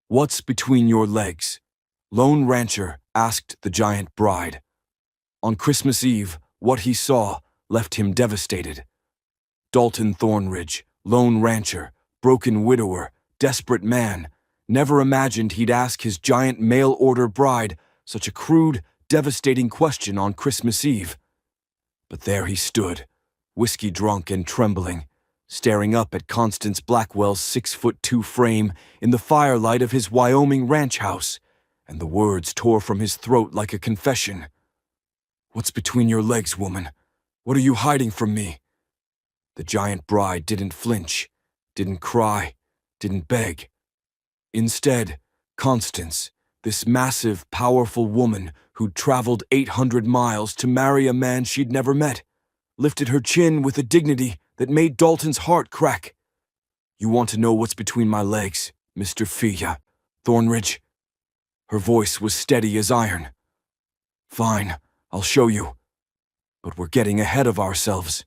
"What's between your legs?" Lone Rancher asked the giant bride. On Christmas Eve, what he saw left him devastated. Dalton Thornridge, lone rancher, broken widower, desperate man, never imagined he'd ask his giant mail-order bride such a crude, devastating question on Christmas Eve. But there he stood, whiskey-drunk and trembling, staring up at Constance Blackwell's 6'2" frame in the firelight of his Wyoming ranch house, and the words tore from his throat like a confession. "What's between your legs, woman? What are you hiding from me?" The giant bride didn't flinch, didn't cry, didn't beg. Instead, Constance, this massive, powerful woman who'd traveled 800 miles to marry a man she'd never met, lifted her chin with a dignity that made Dalton's heart crack. "You want to know what's between my legs, Mr. Fia Thornridge?" Her voice was steady as iron. "Fine, I'll show you. But we're getting ahead of ourselves."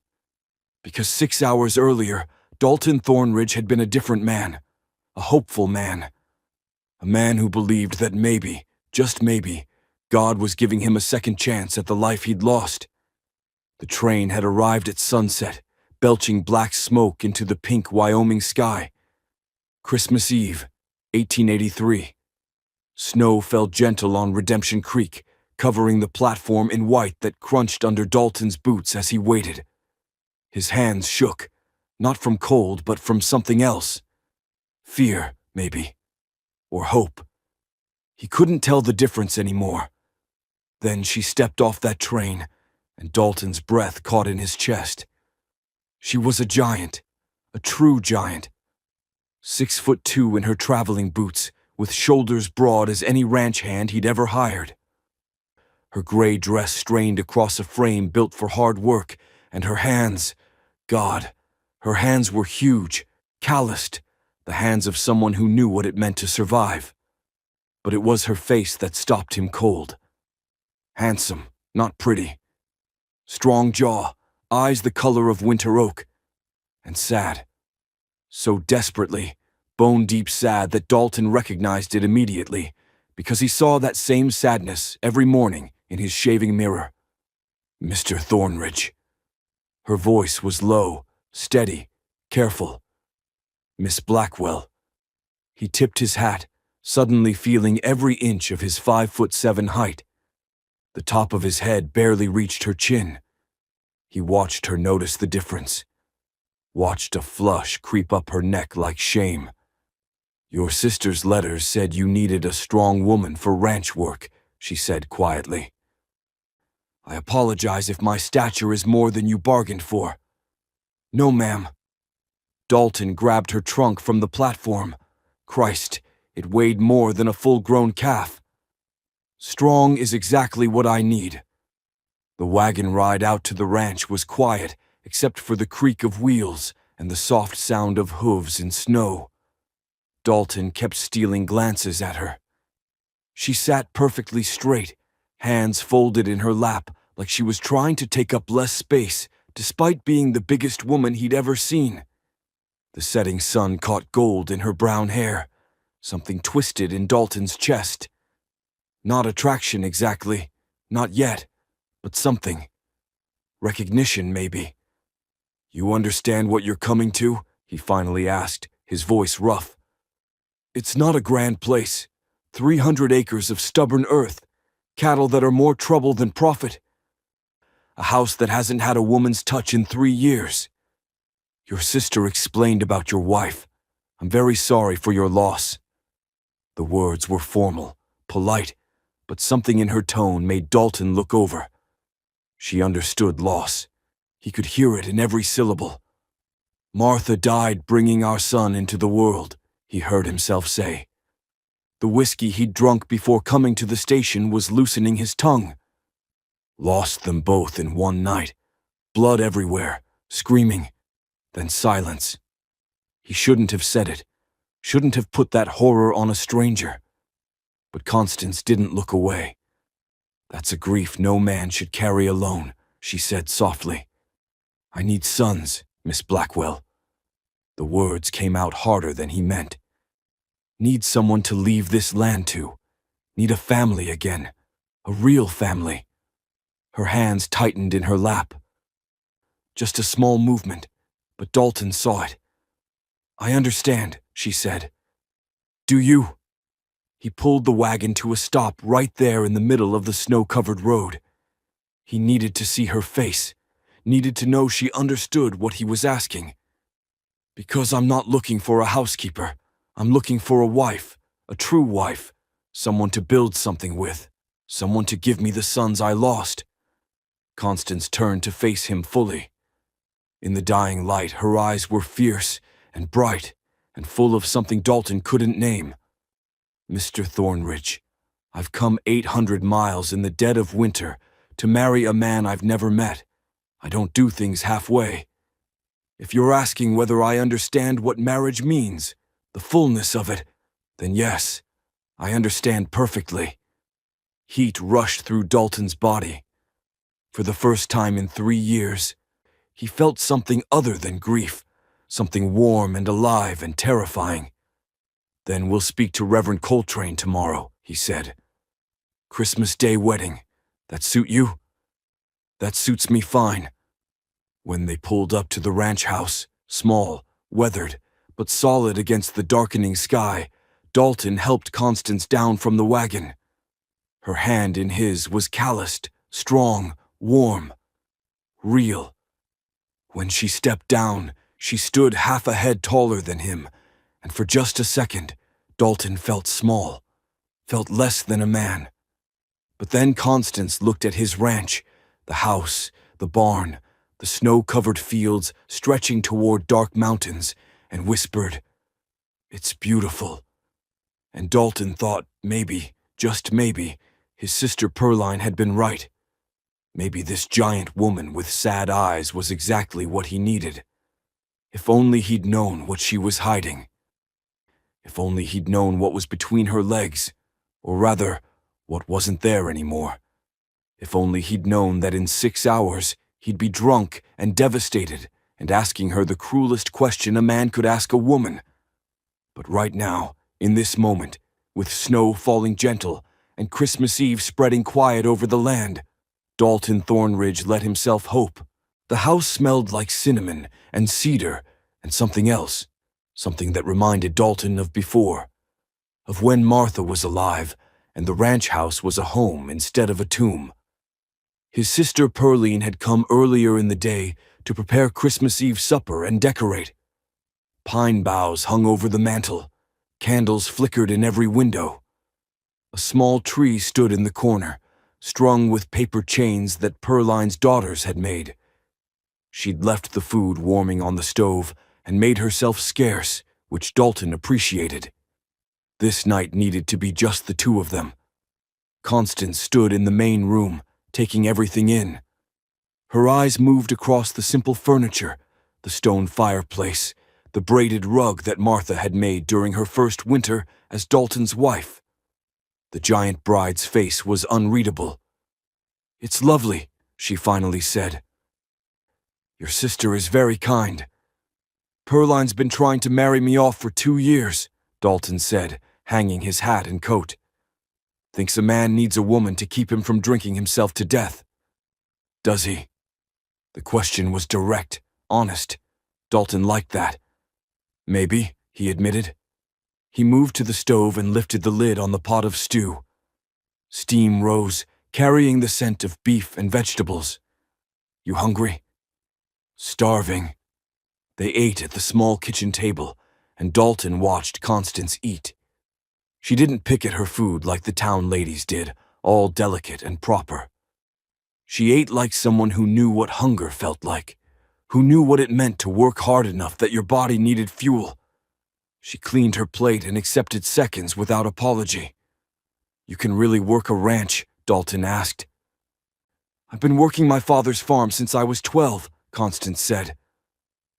Because 6 hours earlier, Dalton Thornridge had been a different man, a hopeful man. A man who believed that maybe, just maybe, God was giving him a second chance at the life he'd lost. The train had arrived at sunset, belching black smoke into the pink Wyoming sky. Christmas Eve, 1883. Snow fell gentle on Redemption Creek, covering the platform in white that crunched under Dalton's boots as he waited. His hands shook, not from cold but from something else. Fear, maybe. Or hope. He couldn't tell the difference anymore. Then she stepped off that train, and Dalton's breath caught in his chest. She was a giant, a true giant. 6'2" in her traveling boots, with shoulders broad as any ranch hand he'd ever hired. Her gray dress strained across a frame built for hard work, and her hands, God, her hands were huge, calloused, the hands of someone who knew what it meant to survive. But it was her face that stopped him cold. Handsome, not pretty. Strong jaw, eyes the color of winter oak. And sad. So desperately, bone-deep sad that Dalton recognized it immediately, because he saw that same sadness every morning in his shaving mirror. "Mr. Thornridge." Her voice was low, steady, careful. "Miss Blackwell." He tipped his hat, suddenly feeling every inch of his 5'7" height. The top of his head barely reached her chin. He watched her notice the difference. Watched a flush creep up her neck like shame. "Your sister's letters said you needed a strong woman for ranch work," she said quietly. "I apologize if my stature is more than you bargained for." "No, ma'am." Dalton grabbed her trunk from the platform. Christ, it weighed more than a full-grown calf. "Strong is exactly what I need." The wagon ride out to the ranch was quiet, except for the creak of wheels and the soft sound of hooves in snow. Dalton kept stealing glances at her. She sat perfectly straight, hands folded in her lap like she was trying to take up less space, despite being the biggest woman he'd ever seen. The setting sun caught gold in her brown hair, something twisted in Dalton's chest. Not attraction exactly, not yet, but something. Recognition, maybe. "You understand what you're coming to?" he finally asked, his voice rough. "It's not a grand place. 300 acres of stubborn earth, cattle that are more trouble than profit. A house that hasn't had a woman's touch in 3 years. Your sister explained about your wife. I'm very sorry for your loss." The words were formal, polite, but something in her tone made Dalton look over. She understood loss. He could hear it in every syllable. "Martha died bringing our son into the world," he heard himself say. The whiskey he'd drunk before coming to the station was loosening his tongue. Lost them both in one night. Blood everywhere, screaming, then silence. He shouldn't have said it, shouldn't have put that horror on a stranger. But Constance didn't look away. "That's a grief no man should carry alone," she said softly. "I need sons, Miss Blackwell." The words came out harder than he meant. Need someone to leave this land to. Need a family again. A real family. Her hands tightened in her lap. Just a small movement, but Dalton saw it. "I understand," she said. "Do you?" He pulled the wagon to a stop right there in the middle of the snow-covered road. He needed to see her face, needed to know she understood what he was asking. "Because I'm not looking for a housekeeper. I'm looking for a wife, a true wife, someone to build something with, someone to give me the sons I lost." Constance turned to face him fully. In the dying light, her eyes were fierce and bright and full of something Dalton couldn't name. "Mr. Thornridge, I've come 800 miles in the dead of winter to marry a man I've never met. I don't do things halfway. If you're asking whether I understand what marriage means, the fullness of it, then yes, I understand perfectly." Heat rushed through Dalton's body. For the first time in 3 years, he felt something other than grief, something warm and alive and terrifying. "Then we'll speak to Reverend Coltrane tomorrow," he said. "Christmas Day wedding. That suit you?" "That suits me fine." When they pulled up to the ranch house, small, weathered, but solid against the darkening sky, Dalton helped Constance down from the wagon. Her hand in his was calloused, strong, warm, real. When she stepped down, she stood half a head taller than him, and for just a second, Dalton felt small, felt less than a man. But then Constance looked at his ranch, the house, the barn, the snow-covered fields stretching toward dark mountains, and whispered, "It's beautiful." And Dalton thought maybe, just maybe, his sister Pearline had been right. Maybe this giant woman with sad eyes was exactly what he needed. If only he'd known what she was hiding. If only he'd known what was between her legs, or rather, what wasn't there anymore. If only he'd known that in 6 hours he'd be drunk and devastated and asking her the cruelest question a man could ask a woman. But right now, in this moment, with snow falling gentle and Christmas Eve spreading quiet over the land, Dalton Thornridge let himself hope. The house smelled like cinnamon and cedar and something else, something that reminded Dalton of before, of when Martha was alive and the ranch house was a home instead of a tomb. His sister Pearline had come earlier in the day to prepare Christmas Eve supper and decorate. Pine boughs hung over the mantel, candles flickered in every window. A small tree stood in the corner, strung with paper chains that Pearline's daughters had made. She'd left the food warming on the stove and made herself scarce, which Dalton appreciated. This night needed to be just the two of them. Constance stood in the main room, taking everything in. Her eyes moved across the simple furniture, the stone fireplace, the braided rug that Martha had made during her first winter as Dalton's wife. The giant bride's face was unreadable. "It's lovely," she finally said. "Your sister is very kind. Pearline's been trying to marry me off for 2 years," Dalton said, hanging his hat and coat. "Thinks a man needs a woman to keep him from drinking himself to death." "Does he?" The question was direct, honest. Dalton liked that. "Maybe," he admitted. He moved to the stove and lifted the lid on the pot of stew. Steam rose, carrying the scent of beef and vegetables. "You hungry?" "Starving." They ate at the small kitchen table, and Dalton watched Constance eat. She didn't pick at her food like the town ladies did, all delicate and proper. She ate like someone who knew what hunger felt like, who knew what it meant to work hard enough that your body needed fuel. She cleaned her plate and accepted seconds without apology. "You can really work a ranch?" Dalton asked. "I've been working my father's farm since I was 12, Constance said.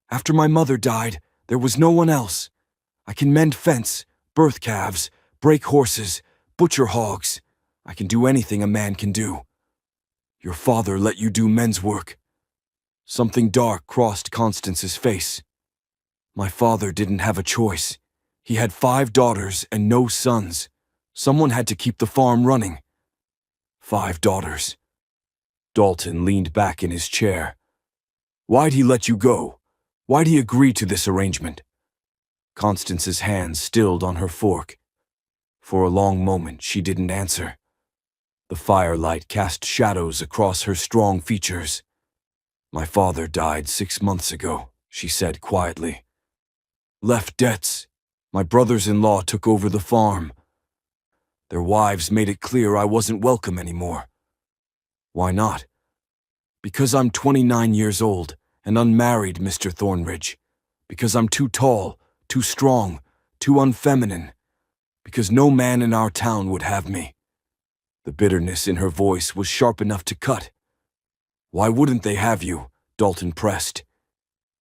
"After my mother died, there was no one else. I can mend fence, birth calves, break horses, butcher hogs. I can do anything a man can do." "Your father let you do men's work." Something dark crossed Constance's face. "My father didn't have a choice. He had 5 daughters and no sons. Someone had to keep the farm running. 5 daughters. Dalton leaned back in his chair. Why'd he let you go? Why'd he agree to this arrangement? Constance's hands stilled on her fork. For a long moment, she didn't answer. The firelight cast shadows across her strong features. My father died 6 months ago, she said quietly. Left debts. My brothers-in-law took over the farm. Their wives made it clear I wasn't welcome anymore. Why not? Because I'm 29 years old and unmarried, Mr. Thornridge. Because I'm too tall, too strong, too unfeminine. Because no man in our town would have me. The bitterness in her voice was sharp enough to cut. Why wouldn't they have you? Dalton pressed.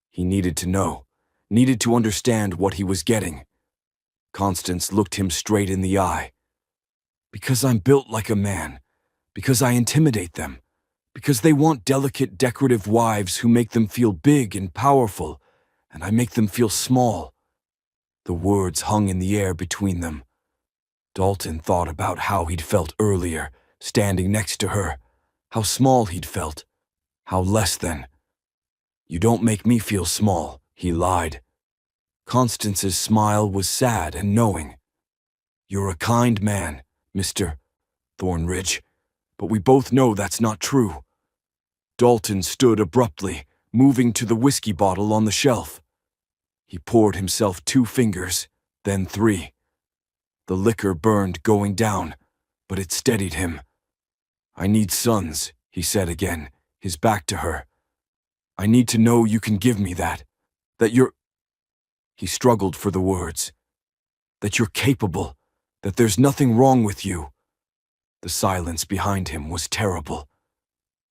He needed to know, needed to understand what he was getting. Constance looked him straight in the eye. Because I'm built like a man. Because I intimidate them. Because they want delicate, decorative wives who make them feel big and powerful, and I make them feel small. The words hung in the air between them. Dalton thought about how he'd felt earlier, standing next to her. How small he'd felt. How less than. You don't make me feel small, he lied. Constance's smile was sad and knowing. You're a kind man, Mr. Thornridge, but we both know that's not true. Dalton stood abruptly, moving to the whiskey bottle on the shelf. He poured himself 2 fingers, then 3. The liquor burned going down, but it steadied him. I need sons, he said again, his back to her. I need to know you can give me that you're... He struggled for the words. That you're capable, that there's nothing wrong with you. The silence behind him was terrible.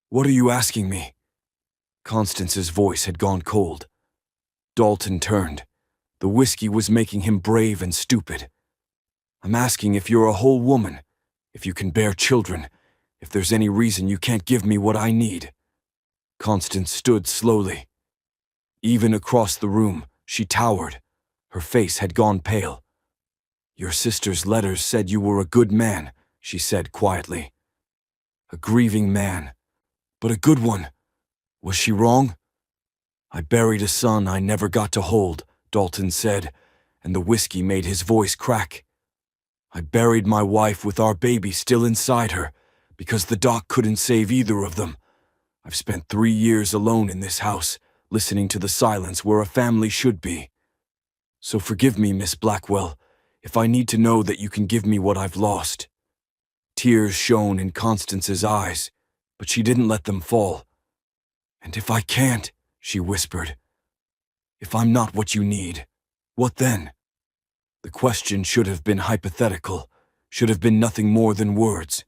What are you asking me? Constance's voice had gone cold. Dalton turned. The whiskey was making him brave and stupid. I'm asking if you're a whole woman, if you can bear children, if there's any reason you can't give me what I need. Constance stood slowly. Even across the room, she towered. Her face had gone pale. Your sister's letters said you were a good man, she said quietly. A grieving man, but a good one. Was she wrong? I buried a son I never got to hold, Dalton said, and the whiskey made his voice crack. I buried my wife with our baby still inside her, because the doc couldn't save either of them. I've spent 3 years alone in this house, listening to the silence where a family should be. So forgive me, Miss Blackwell, if I need to know that you can give me what I've lost. Tears shone in Constance's eyes, but she didn't let them fall. And if I can't, she whispered, if I'm not what you need, what then? The question should have been hypothetical, should have been nothing more than words.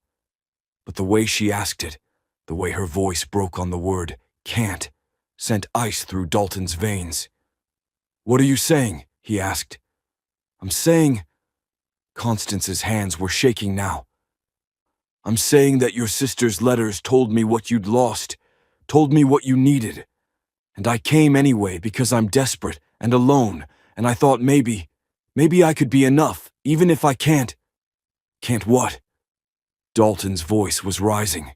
But the way she asked it, the way her voice broke on the word can't, sent ice through Dalton's veins. What are you saying? He asked. I'm saying... Constance's hands were shaking now. I'm saying that your sister's letters told me what you'd lost, told me what you needed. And I came anyway because I'm desperate and alone, and I thought maybe I could be enough, even if I can't. Can't what? Dalton's voice was rising.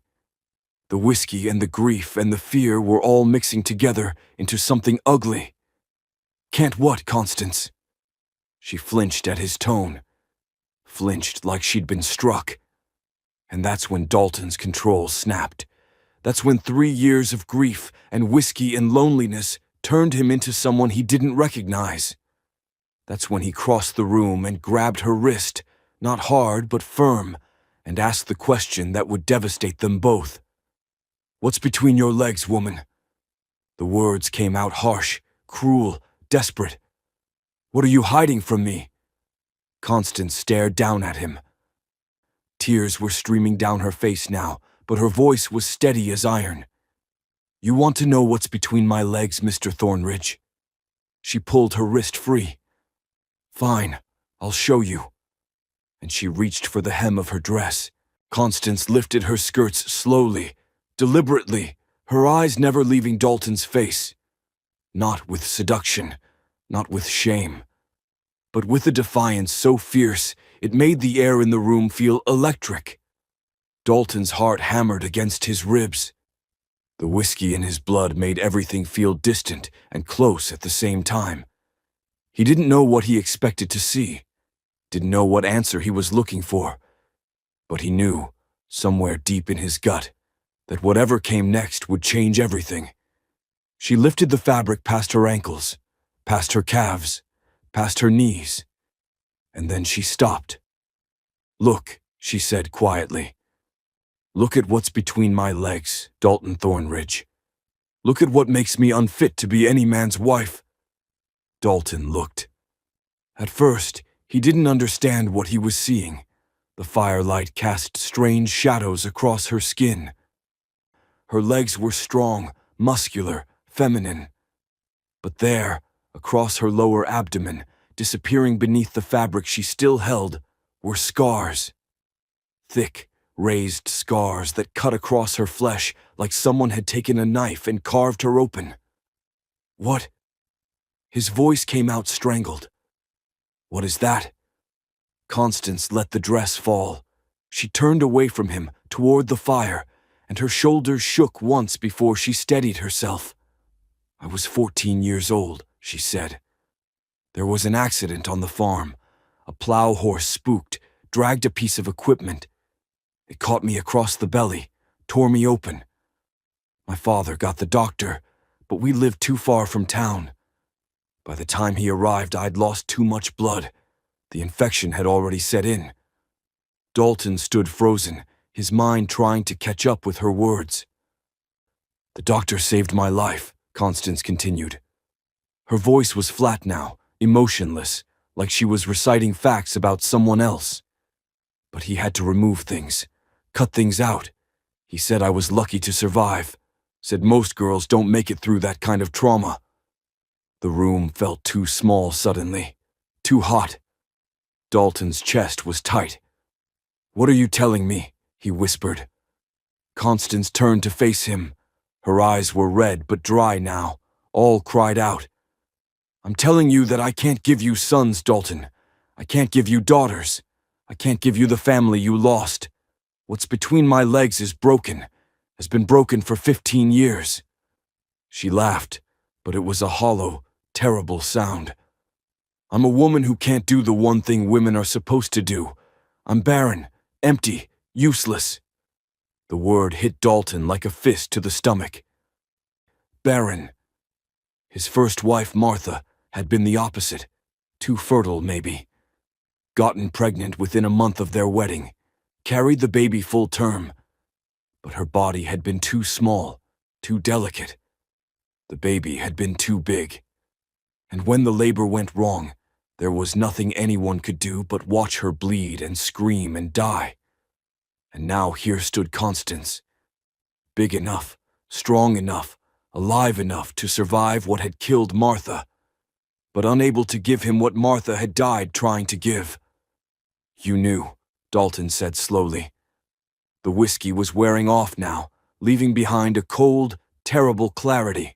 The whiskey and the grief and the fear were all mixing together into something ugly. Can't what, Constance? She flinched at his tone. Flinched like she'd been struck. And that's when Dalton's control snapped. That's when 3 years of grief and whiskey and loneliness turned him into someone he didn't recognize. That's when he crossed the room and grabbed her wrist, not hard but firm, and asked the question that would devastate them both. What's between your legs, woman? The words came out harsh, cruel, desperate. What are you hiding from me? Constance stared down at him. Tears were streaming down her face now, but her voice was steady as iron. You want to know what's between my legs, Mr. Thornridge? She pulled her wrist free. Fine, I'll show you. And she reached for the hem of her dress. Constance lifted her skirts slowly, deliberately, her eyes never leaving Dalton's face. Not with seduction, not with shame, but with a defiance so fierce it made the air in the room feel electric. Dalton's heart hammered against his ribs. The whiskey in his blood made everything feel distant and close at the same time. He didn't know what he expected to see, didn't know what answer he was looking for, but he knew, somewhere deep in his gut, that whatever came next would change everything. She lifted the fabric past her ankles, past her calves, past her knees, and then she stopped. "Look," she said quietly. "Look at what's between my legs, Dalton Thornridge. Look at what makes me unfit to be any man's wife." Dalton looked. At first, he didn't understand what he was seeing. The firelight cast strange shadows across her skin. Her legs were strong, muscular, feminine. But there, across her lower abdomen, disappearing beneath the fabric she still held, were scars. Thick, raised scars that cut across her flesh like someone had taken a knife and carved her open. "What?" His voice came out strangled. "What is that?" Constance let the dress fall. She turned away from him, toward the fire, and her shoulders shook once before she steadied herself. "I was 14 years old," she said. "There was an accident on the farm. A plow horse spooked, dragged a piece of equipment. It caught me across the belly, tore me open. My father got the doctor, but we lived too far from town. By the time he arrived, I'd lost too much blood. The infection had already set in." Dalton stood frozen, his mind trying to catch up with her words. "The doctor saved my life," Constance continued. Her voice was flat now, emotionless, like she was reciting facts about someone else. "But he had to remove things, cut things out. He said I was lucky to survive, said most girls don't make it through that kind of trauma." The room felt too small suddenly, too hot. Dalton's chest was tight. "What are you telling me?" he whispered. Constance turned to face him. Her eyes were red but dry now, all cried out. "I'm telling you that I can't give you sons, Dalton. I can't give you daughters. I can't give you the family you lost. What's between my legs is broken, has been broken for 15 years. She laughed, but it was a hollow, terrible sound. "I'm a woman who can't do the one thing women are supposed to do. I'm barren, empty, useless." The word hit Dalton like a fist to the stomach. Barren. His first wife, Martha, had been the opposite. Too fertile, maybe. Gotten pregnant within a month of their wedding. Carried the baby full term. But her body had been too small, too delicate. The baby had been too big. And when the labor went wrong, there was nothing anyone could do but watch her bleed and scream and die. And now here stood Constance. Big enough, strong enough, alive enough to survive what had killed Martha, but unable to give him what Martha had died trying to give. "You knew," Dalton said slowly. The whiskey was wearing off now, leaving behind a cold, terrible clarity.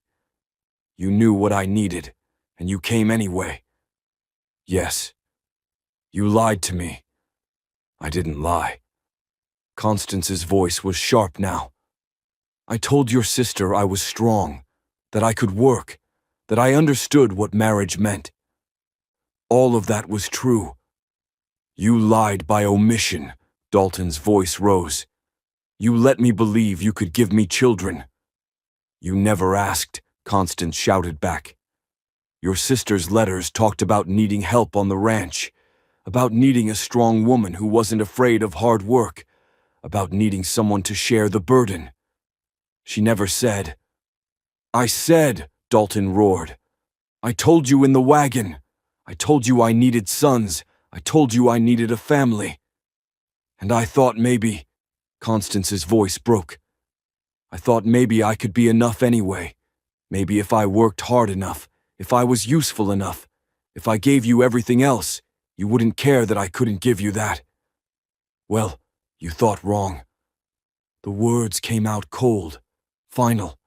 "You knew what I needed, and you came anyway." "Yes. You lied to me." "I didn't lie." Constance's voice was sharp now. "I told your sister I was strong, that I could work, that I understood what marriage meant. All of that was true." "You lied by omission," Dalton's voice rose. "You let me believe you could give me children." "You never asked," Constance shouted back. "Your sister's letters talked about needing help on the ranch, about needing a strong woman who wasn't afraid of hard work, about needing someone to share the burden. She never said." "I said," Dalton roared. "I told you in the wagon. I told you I needed sons. I told you I needed a family. And I thought maybe," Constance's voice broke, "I thought maybe I could be enough anyway. Maybe if I worked hard enough, if I was useful enough, if I gave you everything else, you wouldn't care that I couldn't give you that. Well, you thought wrong." The words came out cold, final.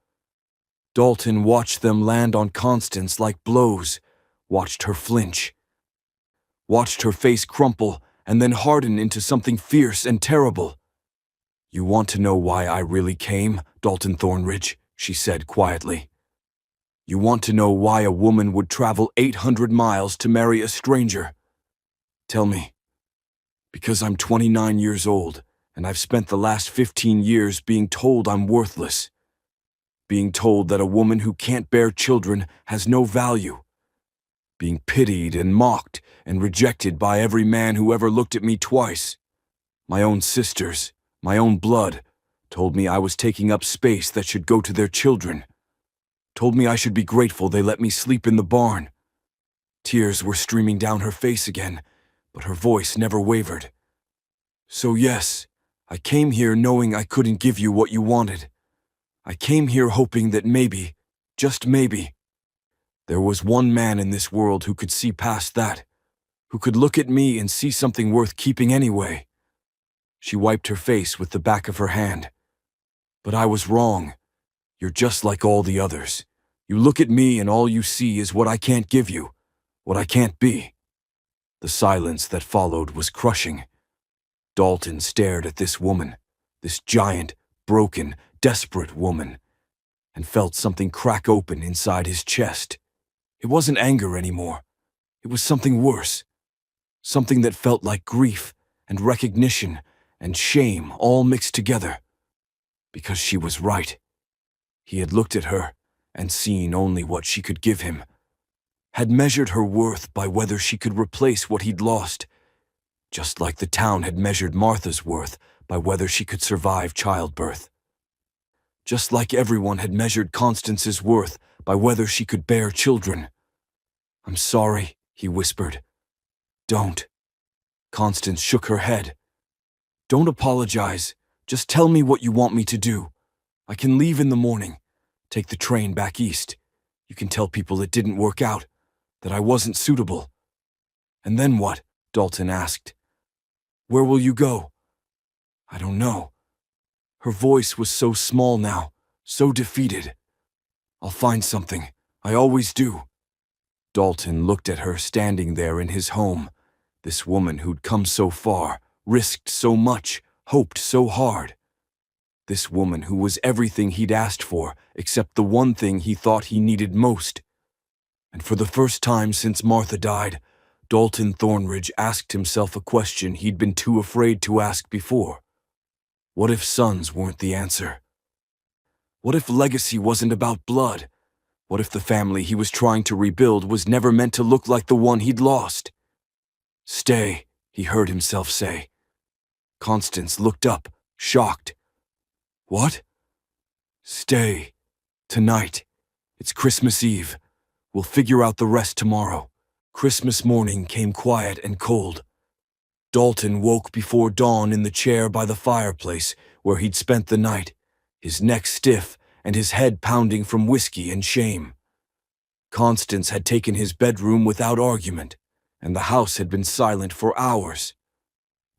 Dalton watched them land on Constance like blows, watched her flinch. watched her face crumple and then harden into something fierce and terrible. "You want to know why I really came, Dalton Thornridge?" she said quietly. "You want to know why a woman would travel 800 miles to marry a stranger? Tell me." "Because I'm 29 years old, and I've spent the last 15 years being told I'm worthless. Being told that a woman who can't bear children has no value. Being pitied and mocked and rejected by every man who ever looked at me twice. My own sisters, my own blood, told me I was taking up space that should go to their children. Told me I should be grateful they let me sleep in the barn." Tears were streaming down her face again, but her voice never wavered. "So yes, I came here knowing I couldn't give you what you wanted. I came here hoping that maybe, just maybe, there was one man in this world who could see past that, who could look at me and see something worth keeping anyway." She wiped her face with the back of her hand. "But I was wrong. You're just like all the others. You look at me and all you see is what I can't give you, what I can't be." The silence that followed was crushing. Dalton stared at this woman, this giant, broken, desperate woman, and felt something crack open inside his chest. It wasn't anger anymore. It was something worse. Something that felt like grief and recognition and shame all mixed together. Because she was right. He had looked at her and seen only what she could give him. Had measured her worth by whether she could replace what he'd lost, just like the town had measured Martha's worth by whether she could survive childbirth. Just like everyone had measured Constance's worth by whether she could bear children. "I'm sorry," he whispered. "Don't." Constance shook her head. "Don't apologize. Just tell me what you want me to do. I can leave in the morning, take the train back east. You can tell people it didn't work out, that I wasn't suitable." "And then what?" Dalton asked. "Where will you go?" "I don't know." Her voice was so small now, so defeated. "I'll find something. I always do." Dalton looked at her standing there in his home, this woman who'd come so far, risked so much, hoped so hard. This woman who was everything he'd asked for, except the one thing he thought he needed most. And for the first time since Martha died, Dalton Thornridge asked himself a question he'd been too afraid to ask before. What if sons weren't the answer? What if legacy wasn't about blood? What if the family he was trying to rebuild was never meant to look like the one he'd lost? "Stay," he heard himself say. Constance looked up, shocked. "What?" "Stay. Tonight. It's Christmas Eve. We'll figure out the rest tomorrow." Christmas morning came quiet and cold. Dalton woke before dawn in the chair by the fireplace where he'd spent the night, his neck stiff and his head pounding from whiskey and shame. Constance had taken his bedroom without argument, and the house had been silent for hours.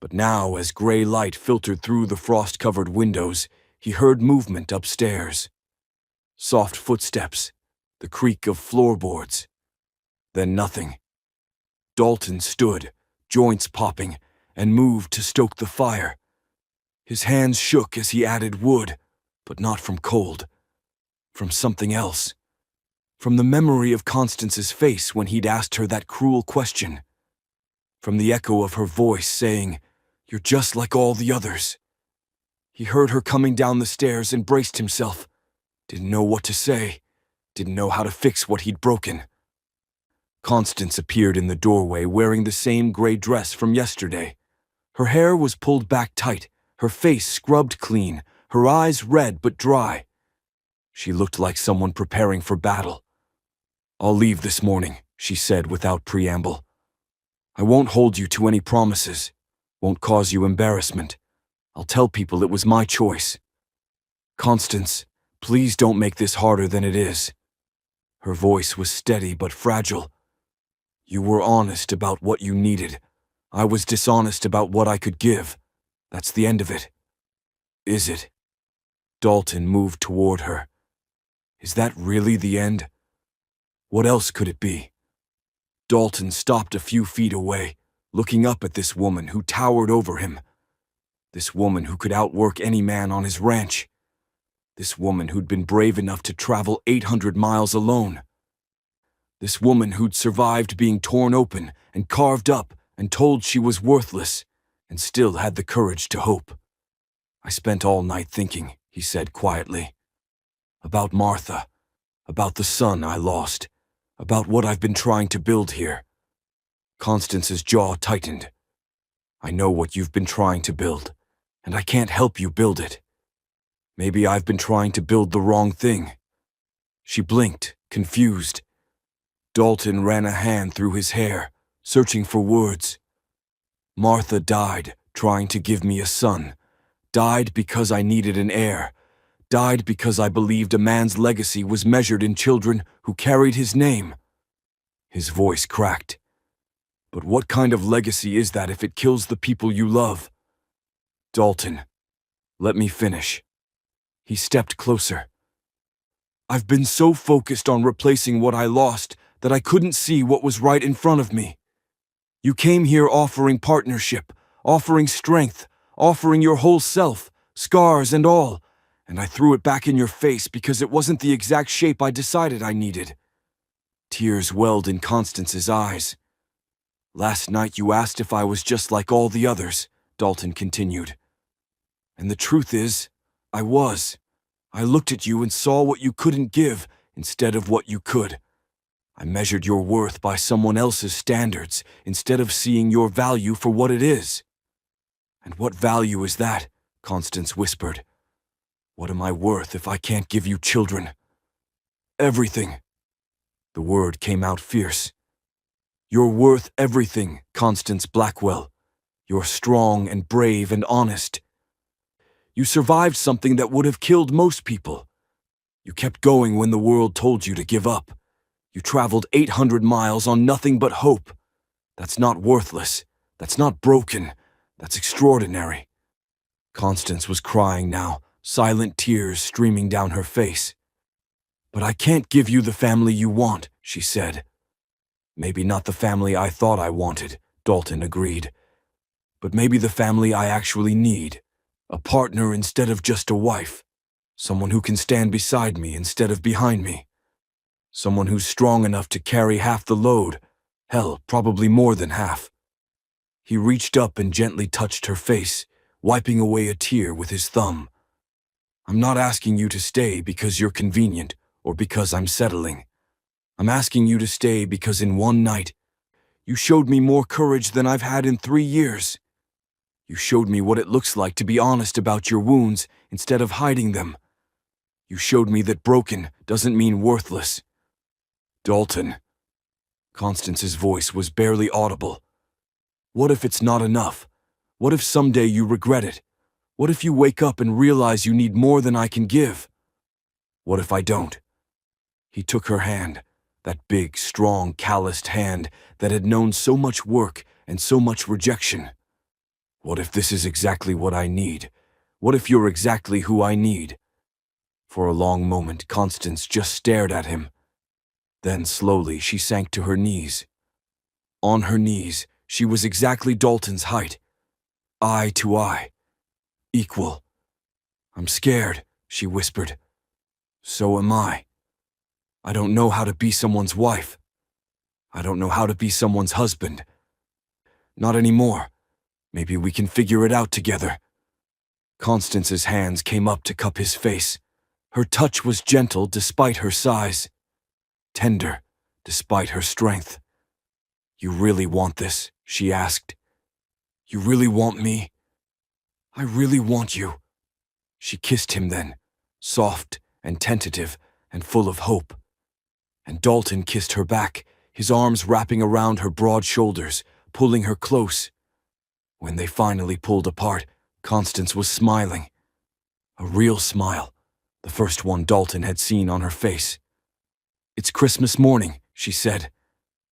But now, as gray light filtered through the frost-covered windows, he heard movement upstairs. Soft footsteps, the creak of floorboards. Then nothing. Dalton stood, joints popping, and moved to stoke the fire. His hands shook as he added wood, but not from cold. From something else. From the memory of Constance's face when he'd asked her that cruel question. From the echo of her voice saying, "You're just like all the others." He heard her coming down the stairs and braced himself. Didn't know what to say. Didn't know how to fix what he'd broken. Constance appeared in the doorway wearing the same gray dress from yesterday. Her hair was pulled back tight, her face scrubbed clean, her eyes red but dry. She looked like someone preparing for battle. "I'll leave this morning," she said without preamble. "I won't hold you to any promises, won't cause you embarrassment. I'll tell people it was my choice. Constance, please don't make this harder than it is." Her voice was steady but fragile. "You were honest about what you needed. I was dishonest about what I could give. That's the end of it." "Is it?" Dalton moved toward her. "Is that really the end? What else could it be?" Dalton stopped a few feet away, looking up at this woman who towered over him. This woman who could outwork any man on his ranch. This woman who'd been brave enough to travel 800 miles alone. This woman who'd survived being torn open and carved up and told she was worthless, and still had the courage to hope. "I spent all night thinking," he said quietly. "About Martha, about the son I lost, about what I've been trying to build here." Constance's jaw tightened. "I know what you've been trying to build, and I can't help you build it. Maybe I've been trying to build the wrong thing." She blinked, confused. Dalton ran a hand through his hair, searching for words. "Martha died trying to give me a son. Died because I needed an heir. Died because I believed a man's legacy was measured in children who carried his name." His voice cracked. "But what kind of legacy is that if it kills the people you love?" "Dalton, let me finish." He stepped closer. "I've been so focused on replacing what I lost that I couldn't see what was right in front of me. You came here offering partnership, offering strength, offering your whole self, scars and all, and I threw it back in your face because it wasn't the exact shape I decided I needed." Tears welled in Constance's eyes. "Last night you asked if I was just like all the others," Dalton continued. "And the truth is, I was. I looked at you and saw what you couldn't give instead of what you could. I measured your worth by someone else's standards instead of seeing your value for what it is." "And what value is that?" Constance whispered. "What am I worth if I can't give you children?" "Everything." The word came out fierce. "You're worth everything, Constance Blackwell. You're strong and brave and honest. You survived something that would have killed most people. You kept going when the world told you to give up. You traveled 800 miles on nothing but hope. That's not worthless. That's not broken. That's extraordinary." Constance was crying now, silent tears streaming down her face. "But I can't give you the family you want," she said. "Maybe not the family I thought I wanted," Dalton agreed. "But maybe the family I actually need. A partner instead of just a wife. Someone who can stand beside me instead of behind me. Someone who's strong enough to carry half the load. Hell, probably more than half." He reached up and gently touched her face, wiping away a tear with his thumb. "I'm not asking you to stay because you're convenient or because I'm settling. I'm asking you to stay because in one night, you showed me more courage than I've had in 3 years. You showed me what it looks like to be honest about your wounds instead of hiding them. You showed me that broken doesn't mean worthless." "Dalton." Constance's voice was barely audible. "What if it's not enough? What if someday you regret it? What if you wake up and realize you need more than I can give? What if I don't?" He took her hand, that big, strong, calloused hand that had known so much work and so much rejection. "What if this is exactly what I need? What if you're exactly who I need?" For a long moment, Constance just stared at him. Then slowly she sank to her knees. On her knees, she was exactly Dalton's height. Eye to eye. Equal. "I'm scared," she whispered. "So am I. I don't know how to be someone's wife. I don't know how to be someone's husband. Not anymore. Maybe we can figure it out together." Constance's hands came up to cup his face. Her touch was gentle despite her size. Tender, despite her strength. "You really want this?" she asked. "You really want me?" "I really want you." She kissed him then, soft and tentative and full of hope. And Dalton kissed her back, his arms wrapping around her broad shoulders, pulling her close. When they finally pulled apart, Constance was smiling. A real smile, the first one Dalton had seen on her face. "It's Christmas morning," she said.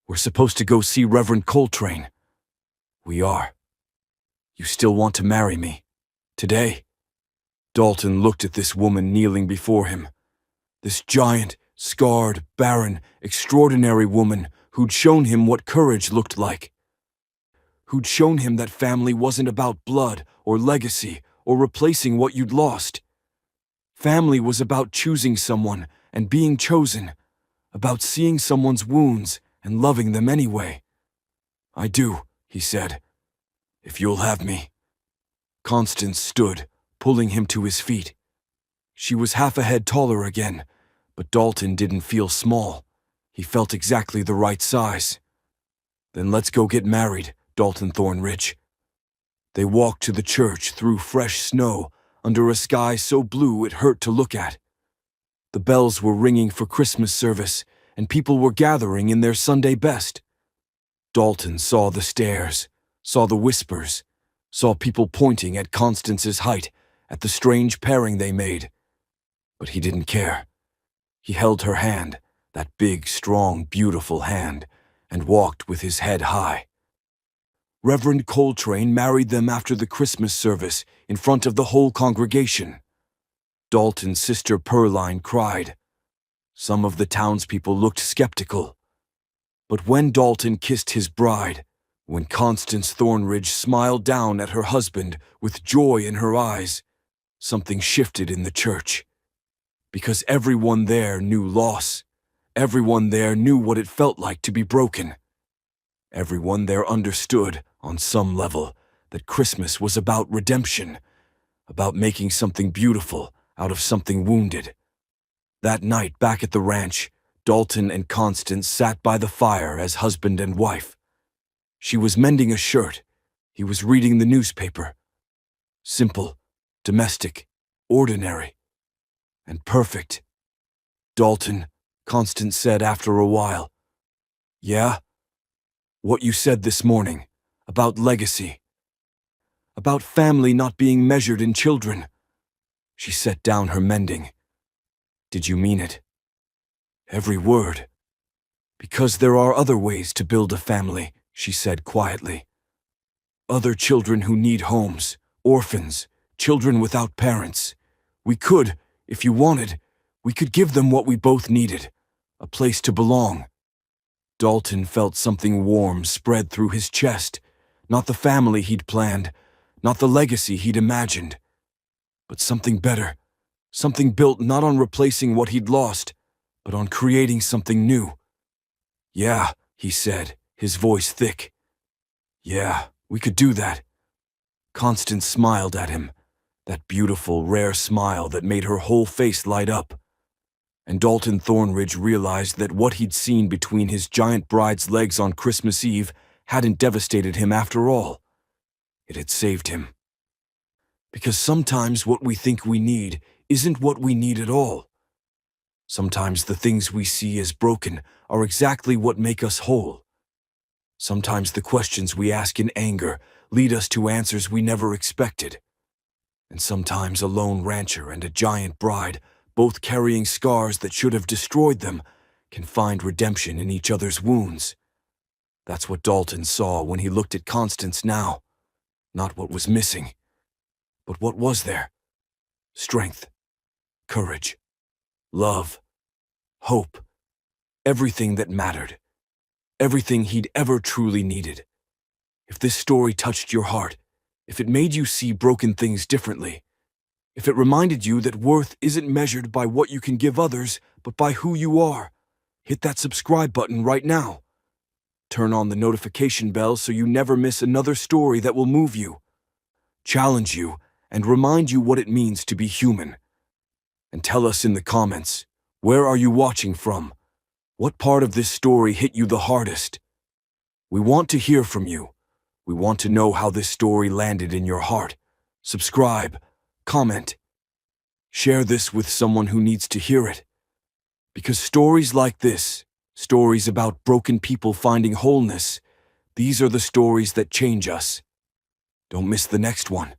"We're supposed to go see Reverend Coltrane." "We are. You still want to marry me? Today?" Dalton looked at this woman kneeling before him. This giant, scarred, barren, extraordinary woman who'd shown him what courage looked like, who'd shown him that family wasn't about blood or legacy or replacing what you'd lost. Family was about choosing someone and being chosen, about seeing someone's wounds and loving them anyway. "I do," he said, "if you'll have me." Constance stood, pulling him to his feet. She was half a head taller again, but Dalton didn't feel small. He felt exactly the right size. "Then let's go get married, Dalton Thornridge." They walked to the church through fresh snow, under a sky so blue it hurt to look at. The bells were ringing for Christmas service, and people were gathering in their Sunday best. Dalton saw the stares, saw the whispers, saw people pointing at Constance's height, at the strange pairing they made. But he didn't care. He held her hand, that big, strong, beautiful hand, and walked with his head high. Reverend Coltrane married them after the Christmas service in front of the whole congregation. Dalton's sister Pearline cried. Some of the townspeople looked skeptical. But when Dalton kissed his bride, when Constance Thornridge smiled down at her husband with joy in her eyes, something shifted in the church. Because everyone there knew loss. Everyone there knew what it felt like to be broken. Everyone there understood, on some level, that Christmas was about redemption, about making something beautiful out of something wounded. That night back at the ranch, Dalton and Constance sat by the fire as husband and wife. She was mending a shirt. He was reading the newspaper. Simple, domestic, ordinary, and perfect. "Dalton," Constance said after a while. "Yeah?" "What you said this morning, about legacy. About family not being measured in children." She set down her mending. "Did you mean it?" "Every word." "Because there are other ways to build a family," she said quietly. "Other children who need homes, orphans, children without parents. We could, if you wanted, we could give them what we both needed, a place to belong." Dalton felt something warm spread through his chest, not the family he'd planned, not the legacy he'd imagined, but something better, something built not on replacing what he'd lost, but on creating something new. "Yeah," he said, his voice thick. "Yeah, we could do that." Constance smiled at him, that beautiful, rare smile that made her whole face light up. And Dalton Thornridge realized that what he'd seen between his giant bride's legs on Christmas Eve hadn't devastated him after all. It had saved him. Because sometimes what we think we need isn't what we need at all. Sometimes the things we see as broken are exactly what make us whole. Sometimes the questions we ask in anger lead us to answers we never expected. And sometimes a lone rancher and a giant bride, both carrying scars that should have destroyed them, can find redemption in each other's wounds. That's what Dalton saw when he looked at Constance now. Not what was missing, but what was there. Strength, courage, love, hope, everything that mattered, everything he'd ever truly needed. If this story touched your heart, if it made you see broken things differently, if it reminded you that worth isn't measured by what you can give others, but by who you are, hit that subscribe button right now. Turn on the notification bell so you never miss another story that will move you, challenge you, and remind you what it means to be human. And tell us in the comments, where are you watching from? What part of this story hit you the hardest? We want to hear from you. We want to know how this story landed in your heart. Subscribe, comment, share this with someone who needs to hear it. Because stories like this, stories about broken people finding wholeness, these are the stories that change us. Don't miss the next one.